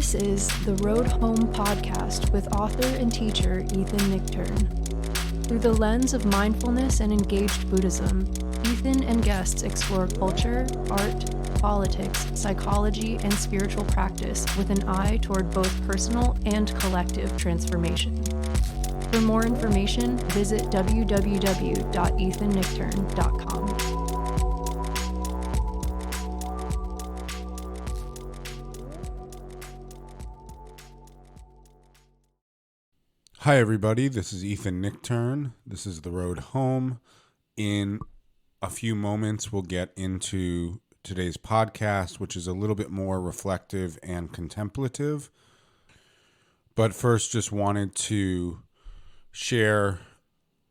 This is the Road Home podcast with author and teacher Ethan Nichtern. Through the lens of mindfulness and engaged Buddhism, Ethan and guests explore culture, art, politics, psychology, and spiritual practice with an eye toward both personal and collective transformation. For more information, visit www.ethannichtern.com. Hi everybody, this is Ethan Nichtern. This is The Road Home. In a few moments, we'll get into today's podcast, which is a little bit more reflective and contemplative. But first, just wanted to share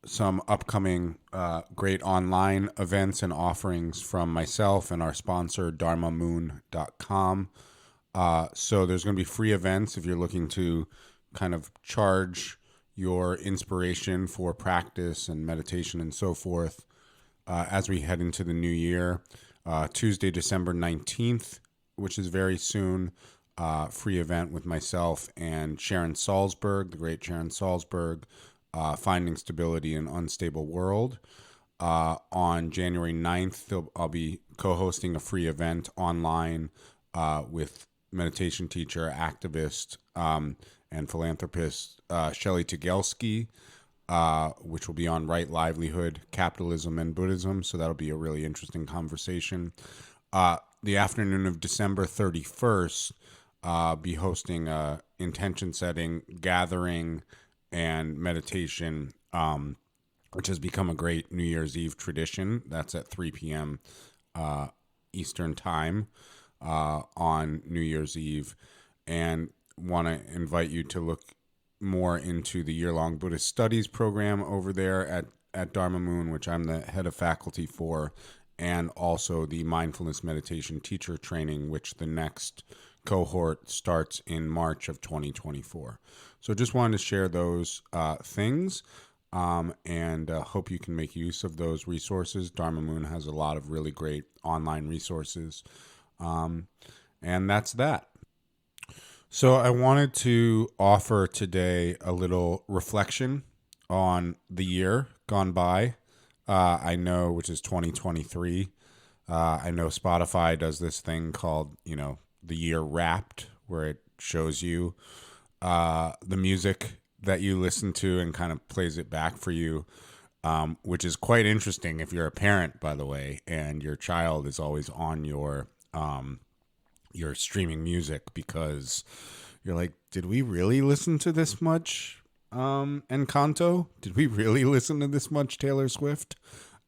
some upcoming great online events and offerings from myself and our sponsor, dharmamoon.com. So there's going to be free events if you're looking to kind of charge your inspiration for practice and meditation and so forth as we head into the new year. Tuesday, December 19th, which is very soon, free event with myself and Sharon Salzberg, the great Sharon Salzberg, Finding Stability in Unstable World. On January 9th, I'll be co-hosting a free event online with meditation teacher, activist, and philanthropist Shelley Tugelski, which will be on right livelihood, capitalism, and Buddhism. So that'll be a really interesting conversation. The afternoon of December 31st, be hosting a intention setting, gathering, and meditation, which has become a great New Year's Eve tradition. That's at 3 p.m. Eastern Time on New Year's Eve. And want to invite you to look more into the year-long Buddhist Studies program over there at Dharma Moon, which I'm the head of faculty for, and also the Mindfulness Meditation Teacher Training, which the next cohort starts in March of 2024. So just wanted to share those things and hope you can make use of those resources. Dharma Moon has a lot of really great online resources. And that's that. So I wanted to offer today a little reflection on the year gone by. I know, which is 2023. I know Spotify does this thing called, the year Wrapped, where it shows you the music that you listen to and kind of plays it back for you, which is quite interesting if you're a parent, by the way, and your child is always on your streaming music, because you're like, did we really listen to this much Encanto? Did we really listen to this much Taylor Swift?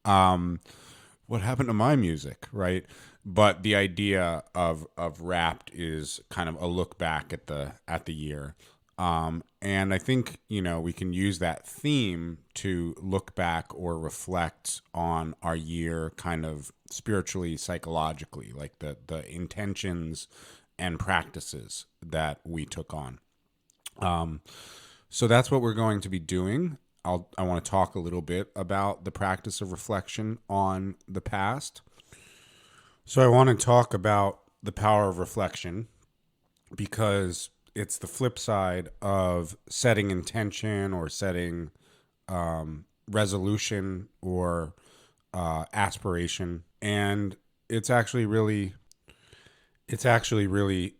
What happened to my music, right? But the idea of Wrapped is kind of a look back at the year. And I think, we can use that theme to look back or reflect on our year kind of spiritually, psychologically, like the intentions and practices that we took on. So that's what we're going to be doing. I want to talk a little bit about the practice of reflection on the past. So I want to talk about the power of reflection because it's the flip side of setting intention or setting resolution or aspiration. And it's actually really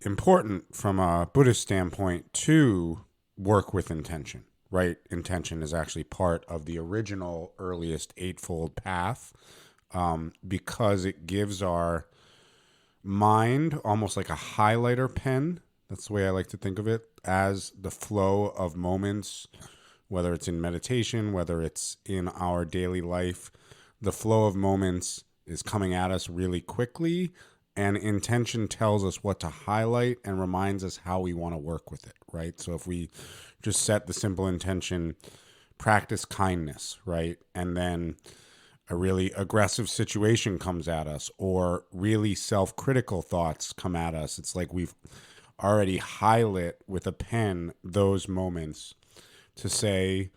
important from a Buddhist standpoint to work with intention, right? Intention is actually part of the original earliest Eightfold Path because it gives our mind almost like a highlighter pen. That's the way I like to think of it, as the flow of moments, whether it's in meditation, whether it's in our daily life, the flow of moments is coming at us really quickly, and intention tells us what to highlight and reminds us how we want to work with it, right? So if we just set the simple intention, practice kindness, right? And then a really aggressive situation comes at us or really self-critical thoughts come at us. It's like we've already highlight with a pen those moments to say,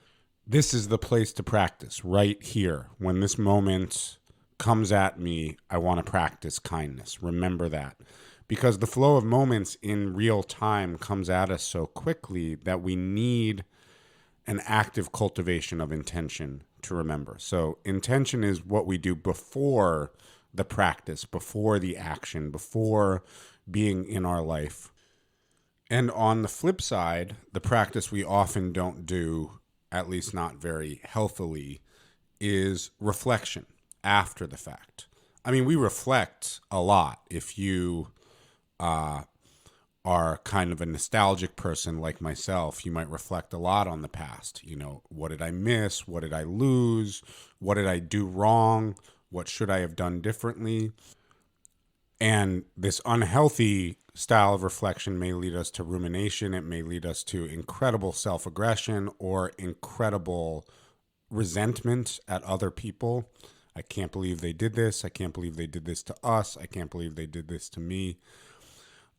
this is the place to practice right here. When this moment comes at me, I want to practice kindness. Remember that. because the flow of moments in real time comes at us so quickly that we need an active cultivation of intention to remember. So intention is what we do before the practice, before the action, before being in our life. And on the flip side, the practice we often don't do, at least not very healthily, is reflection after the fact. I mean, we reflect a lot. If you are kind of a nostalgic person like myself, you might reflect a lot on the past. You know, what did I miss? What did I lose? What did I do wrong? What should I have done differently? And this unhealthy style of reflection may lead us to rumination. It may lead us to incredible self-aggression or incredible resentment at other people. I can't believe they did this. I can't believe they did this to us. I can't believe they did this to me.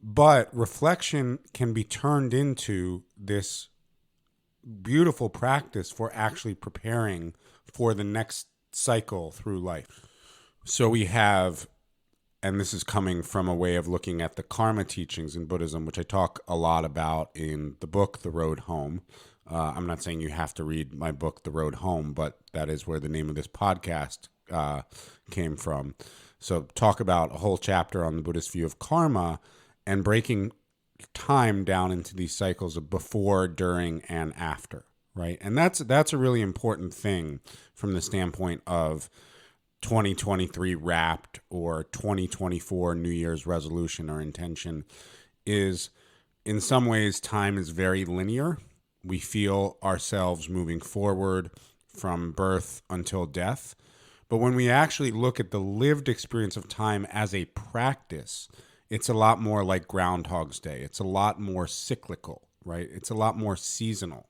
But reflection can be turned into this beautiful practice for actually preparing for the next cycle through life. So we have, and this is coming from a way of looking at the karma teachings in Buddhism, which I talk a lot about in the book, The Road Home. I'm not saying you have to read my book, The Road Home, but that is where the name of this podcast came from. So talk about a whole chapter on the Buddhist view of karma and breaking time down into these cycles of before, during, and after, right? And that's a really important thing from the standpoint of 2023 wrapped or 2024 New Year's resolution or intention. Is in some ways time is very linear. We feel ourselves moving forward from birth until death. But when we actually look at the lived experience of time as a practice, it's a lot more like Groundhog's Day. It's a lot more cyclical, right? It's a lot more seasonal.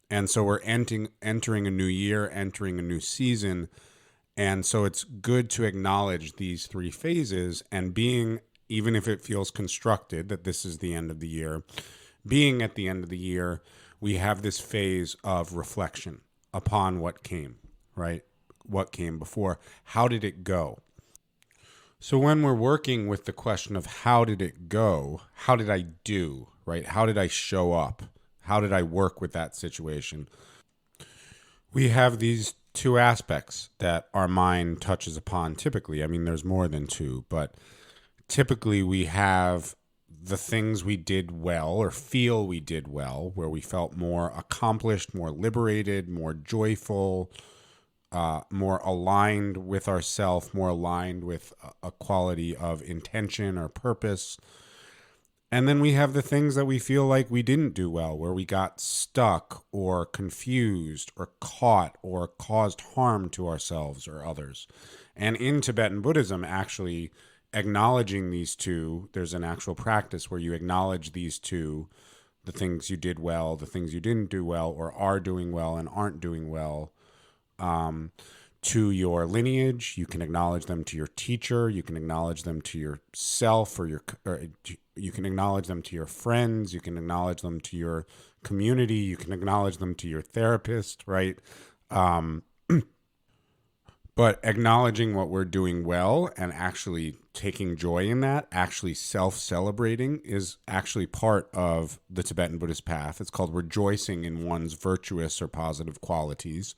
And so we're entering a new year, entering a new season. And so it's good to acknowledge these three phases and being, even if it feels constructed that this is the end of the year, being at the end of the year, we have this phase of reflection upon what came, right? What came before. How did it go? So when we're working with the question of how did it go, how did I do, right? How did I show up? How did I work with that situation? We have these two aspects that our mind touches upon typically. I mean, there's more than two, but typically we have the things we did well or feel we did well, where we felt more accomplished, more liberated, more joyful, more aligned with ourself, more aligned with a quality of intention or purpose. And then we have the things that we feel like we didn't do well, where we got stuck or confused or caught or caused harm to ourselves or others. And in Tibetan Buddhism, actually acknowledging these two, there's an actual practice where you acknowledge these two, the things you did well, the things you didn't do well, or are doing well and aren't doing well, to your lineage. You can acknowledge them to your teacher. You can acknowledge them to yourself, or you can acknowledge them to your friends. You can acknowledge them to your community. You can acknowledge them to your therapist, right? But acknowledging what we're doing well and actually taking joy in that, actually self-celebrating, is actually part of the Tibetan Buddhist path. It's called rejoicing in one's virtuous or positive qualities.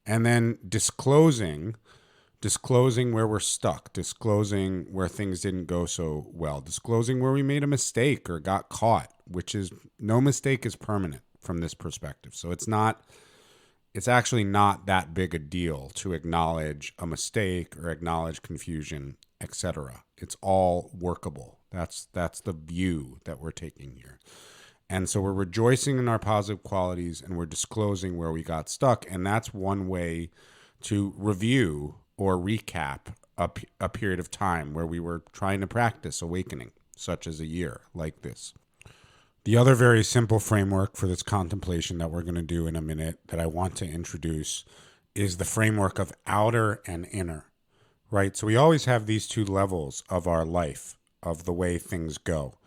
And then disclosing where we're stuck, disclosing where things didn't go so well, disclosing where we made a mistake or got caught, which is, no mistake is permanent from this perspective. So it's actually not that big a deal to acknowledge a mistake or acknowledge confusion, etc. It's all workable. That's the view that we're taking here. And so we're rejoicing in our positive qualities and we're disclosing where we got stuck. And that's one way to review or recap a period of time where we were trying to practice awakening, such as a year like this. The other very simple framework for this contemplation that we're going to do in a minute that I want to introduce is the framework of outer and inner, right? So we always have these two levels of our life, of the way things go.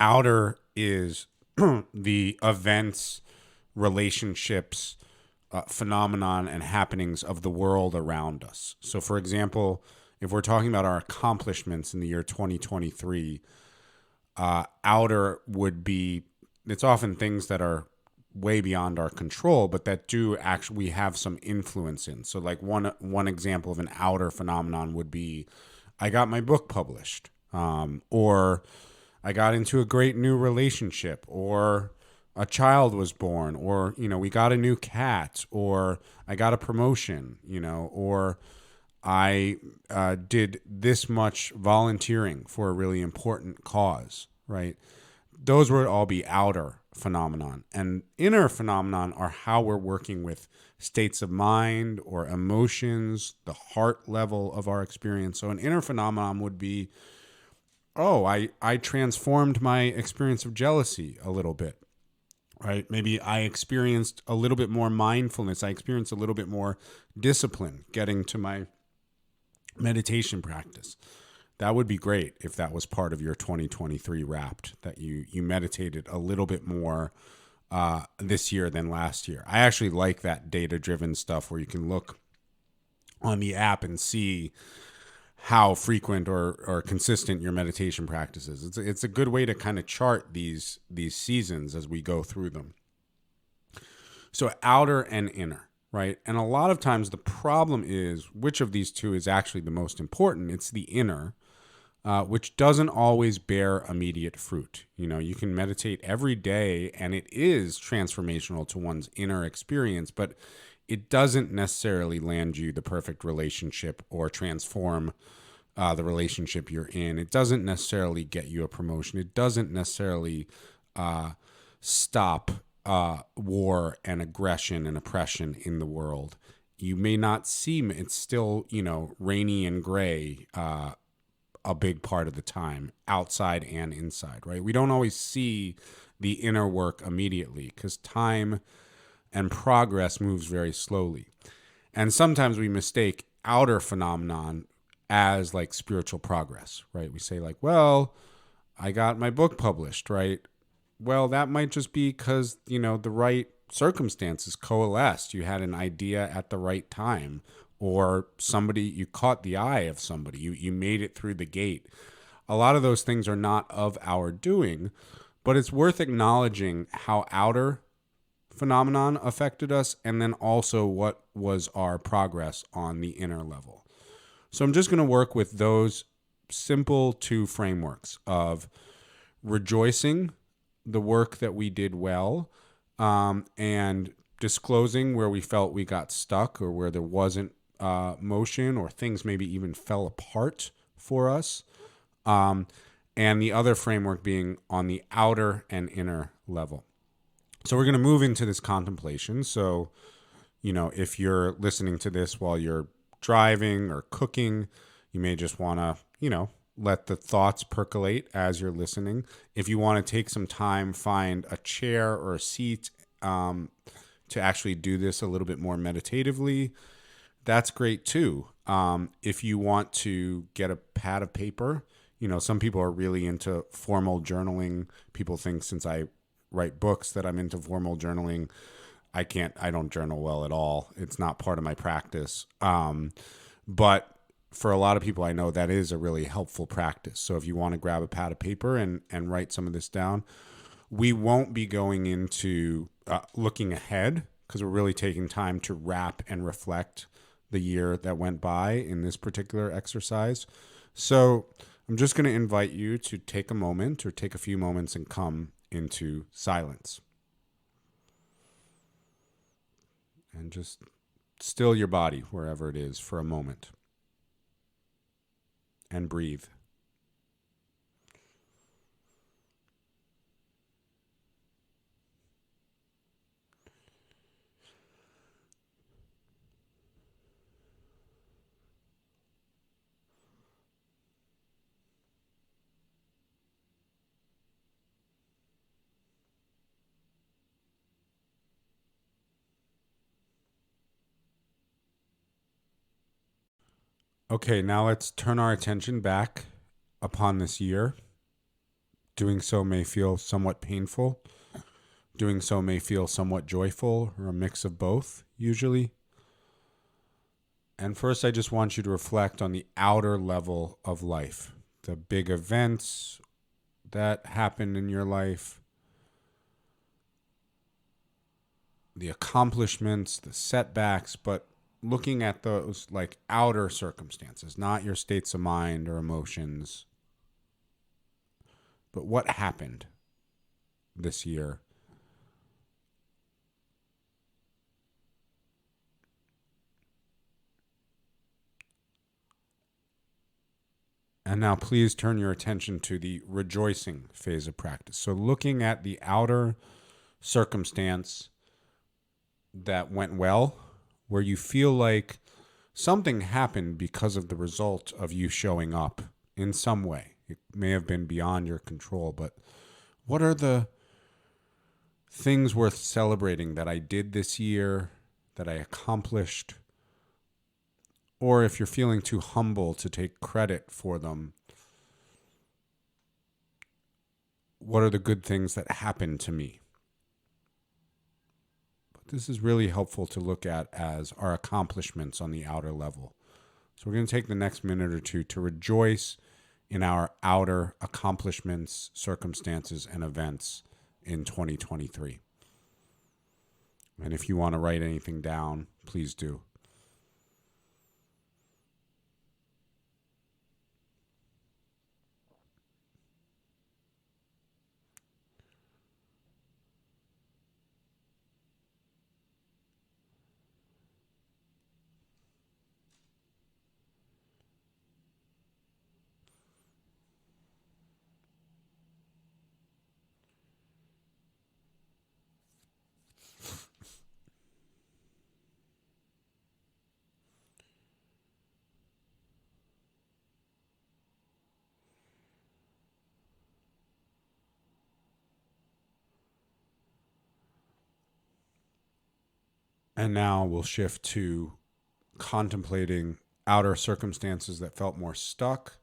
Outer is the events, relationships, phenomenon, and happenings of the world around us. So, for example, if we're talking about our accomplishments in the year 2023, outer would be, it's often things that are way beyond our control, but that do actually we have some influence in. So like one example of an outer phenomenon would be, I got my book published, or I got into a great new relationship, or a child was born, or, we got a new cat, or I got a promotion, or I did this much volunteering for a really important cause, right? Those would all be outer phenomenon. And inner phenomenon are how we're working with states of mind or emotions, the heart level of our experience. So an inner phenomenon would be, oh, I transformed my experience of jealousy a little bit, right? Maybe I experienced a little bit more mindfulness. I experienced a little bit more discipline getting to my meditation practice. That would be great if that was part of your 2023 Wrapped, that you meditated a little bit more this year than last year. I actually like that data-driven stuff where you can look on the app and see how frequent or consistent your meditation practice is. It's a good way to kind of chart these seasons as we go through them. So outer and inner, right? And a lot of times the problem is which of these two is actually the most important. It's the inner, which doesn't always bear immediate fruit. You can meditate every day and it is transformational to one's inner experience, but it doesn't necessarily land you the perfect relationship or transform the relationship you're in. It doesn't necessarily get you a promotion. It doesn't necessarily stop war and aggression and oppression in the world. You may not see it's still, rainy and gray a big part of the time, outside and inside, right? We don't always see the inner work immediately because time and progress moves very slowly. And sometimes we mistake outer phenomenon as like spiritual progress, right? We say like, well, I got my book published, right? Well, that might just be because, the right circumstances coalesced. You had an idea at the right time, or you caught the eye of somebody. You made it through the gate. A lot of those things are not of our doing, but it's worth acknowledging how outer phenomenon affected us, and then also what was our progress on the inner level. So I'm just going to work with those simple two frameworks of rejoicing the work that we did well, and disclosing where we felt we got stuck or where there wasn't motion or things maybe even fell apart for us. And the other framework being on the outer and inner level. So we're going to move into this contemplation. So, if you're listening to this while you're driving or cooking, you may just want to, let the thoughts percolate as you're listening. If you want to take some time, find a chair or a seat to actually do this a little bit more meditatively, that's great too. If you want to get a pad of paper, some people are really into formal journaling. People think since I write books that I'm into formal journaling. I don't journal well at all. It's not part of my practice. But for a lot of people I know, that is a really helpful practice. So if you want to grab a pad of paper and write some of this down, we won't be going into looking ahead because we're really taking time to wrap and reflect the year that went by in this particular exercise. So I'm just going to invite you to take a moment or take a few moments and come into silence. And just still your body wherever it is for a moment. And breathe. Okay, now let's turn our attention back upon this year. Doing so may feel somewhat painful. Doing so may feel somewhat joyful, or a mix of both, usually. And first, I just want you to reflect on the outer level of life, the big events that happen in your life, the accomplishments, the setbacks, but looking at those like outer circumstances, not your states of mind or emotions, but what happened this year. And now please turn your attention to the rejoicing phase of practice. So looking at the outer circumstance that went well, where you feel like something happened because of the result of you showing up in some way. It may have been beyond your control, but what are the things worth celebrating that I did this year, that I accomplished? Or if you're feeling too humble to take credit for them, what are the good things that happened to me? But this is really helpful to look at as our accomplishments on the outer level. So we're going to take the next minute or two to rejoice in our outer accomplishments, circumstances, and events in 2023. And if you want to write anything down, please do. And now we'll shift to contemplating outer circumstances that felt more stuck,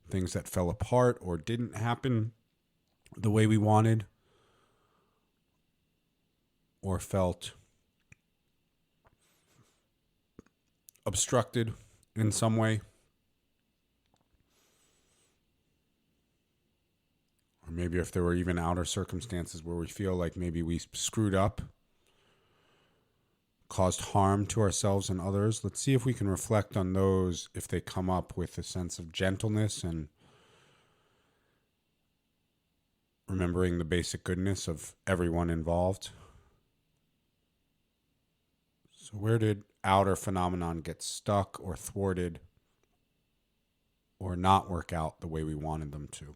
things that fell apart or didn't happen the way we wanted, or felt obstructed in some way. Or maybe if there were even outer circumstances where we feel like maybe we screwed up, caused harm to ourselves and others. Let's see if we can reflect on those if they come up with a sense of gentleness and remembering the basic goodness of everyone involved. So where did outer phenomenon get stuck or thwarted or not work out the way we wanted them to?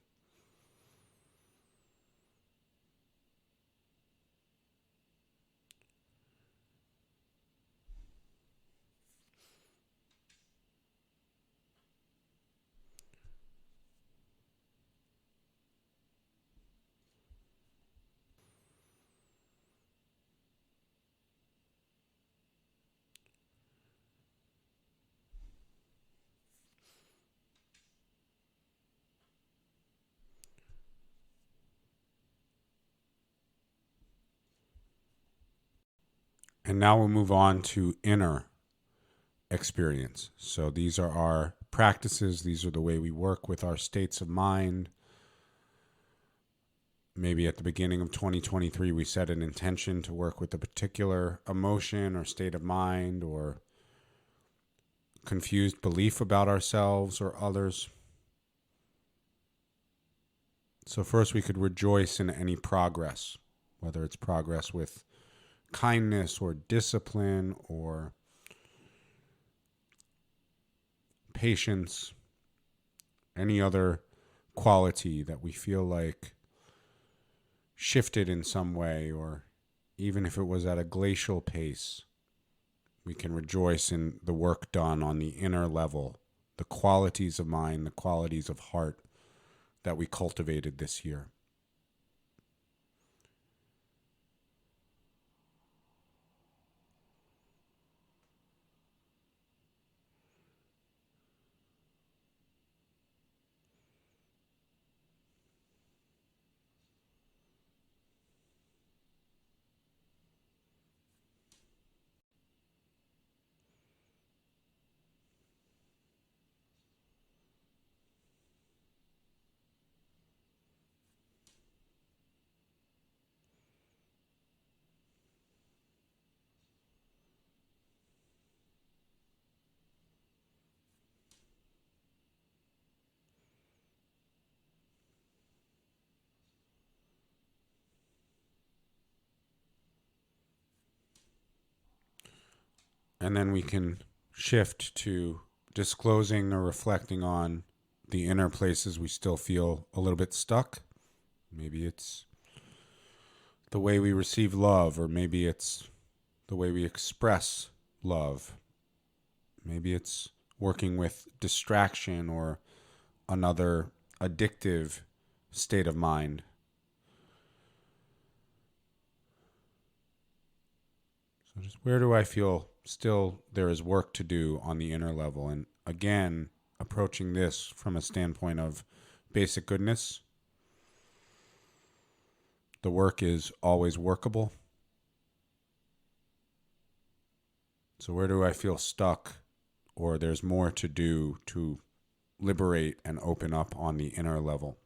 And now we'll move on to inner experience. So these are our practices. These are the way we work with our states of mind. Maybe at the beginning of 2023, we set an intention to work with a particular emotion or state of mind or confused belief about ourselves or others. So first we could rejoice in any progress, whether it's progress with kindness or discipline or patience, any other quality that we feel like shifted in some way, or even if it was at a glacial pace, we can rejoice in the work done on the inner level, the qualities of mind, the qualities of heart that we cultivated this year. And then we can shift to disclosing or reflecting on the inner places we still feel a little bit stuck. Maybe it's the way we receive love, or maybe it's the way we express love. Maybe it's working with distraction or another addictive state of mind. So just where do I feel still there is work to do on the inner level? And again, approaching this from a standpoint of basic goodness. The work is always workable. So where do I feel stuck, or there's more to do to liberate and open up on the inner level?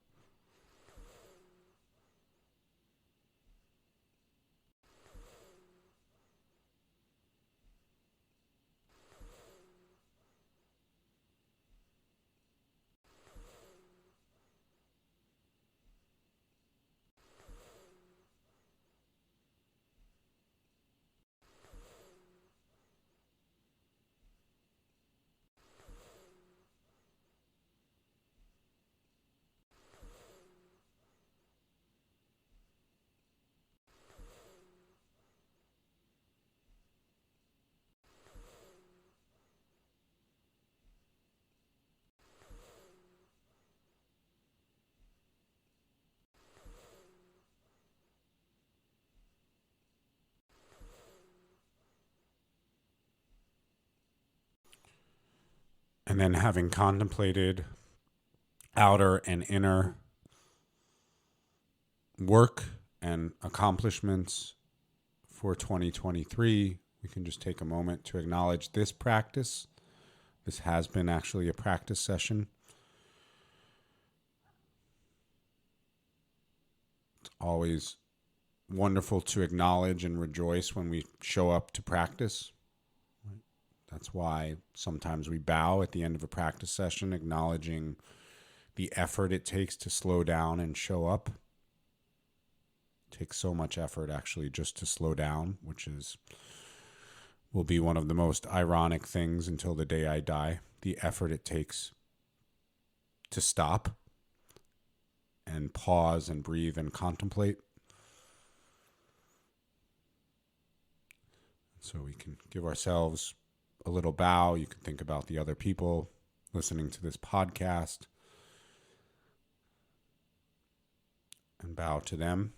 And then having contemplated outer and inner work and accomplishments for 2023, we can just take a moment to acknowledge this practice. This has been actually a practice session. It's always wonderful to acknowledge and rejoice when we show up to practice. That's why sometimes we bow at the end of a practice session, acknowledging the effort it takes to slow down and show up. It takes so much effort actually just to slow down, which will be one of the most ironic things until the day I die. The effort it takes to stop and pause and breathe and contemplate. So we can give ourselves a little bow. You can think about the other people listening to this podcast and bow to them.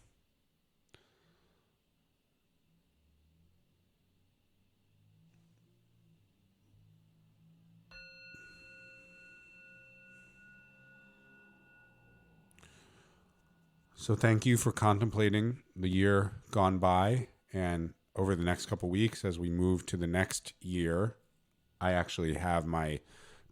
So thank you for contemplating the year gone by, and over the next couple weeks as we move to the next year, I actually have my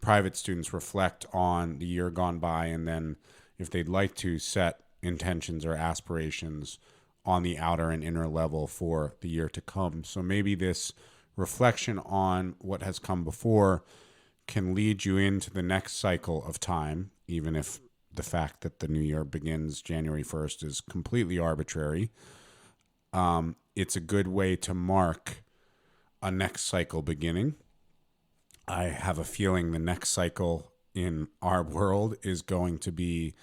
private students reflect on the year gone by, and then if they'd like to set intentions or aspirations on the outer and inner level for the year to come. So maybe this reflection on what has come before can lead you into the next cycle of time, even if the fact that the new year begins January 1st is completely arbitrary. It's a good way to mark a next cycle beginning. I have a feeling the next cycle in our world is going to be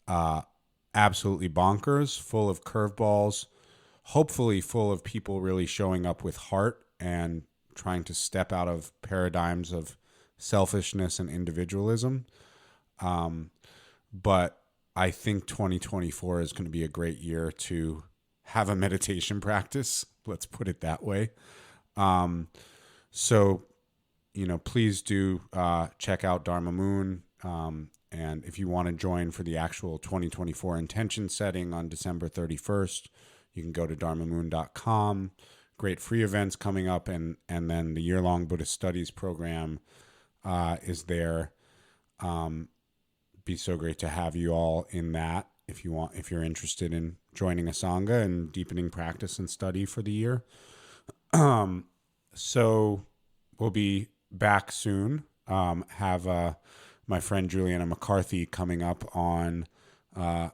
absolutely bonkers, full of curveballs, hopefully full of people really showing up with heart and trying to step out of paradigms of selfishness and individualism. But I think 2024 is going to be a great year to have a meditation practice. Let's put it that way. So, please do check out Dharma Moon. And if you want to join for the actual 2024 intention setting on December 31st, you can go to dharmamoon.com. Great free events coming up. And then the year-long Buddhist Studies program is there. Be so great to have you all in that if you're interested in joining a Sangha and deepening practice and study for the year. So we'll be back soon. Have my friend Juliana McCarthy coming up on an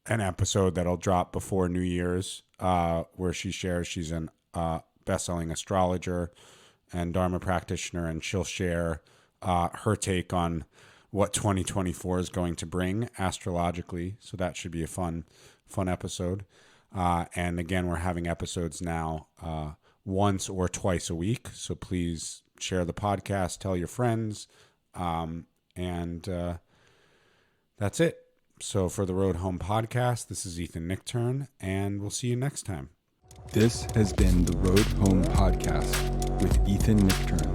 episode that'll drop before New Year's, where she shares she's been best-selling astrologer and Dharma practitioner, and she'll share her take on what 2024 is going to bring astrologically. So that should be a fun episode. And again, we're having episodes now once or twice a week. So please share the podcast, tell your friends, and that's it. So for the Road Home podcast, this is Ethan Nichtern, and we'll see you next time. This has been the Road Home podcast with Ethan Nichtern.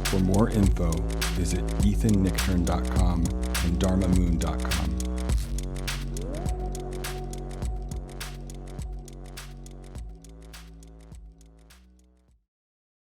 For more info, visit ethannichtern.com and dharmamoon.com.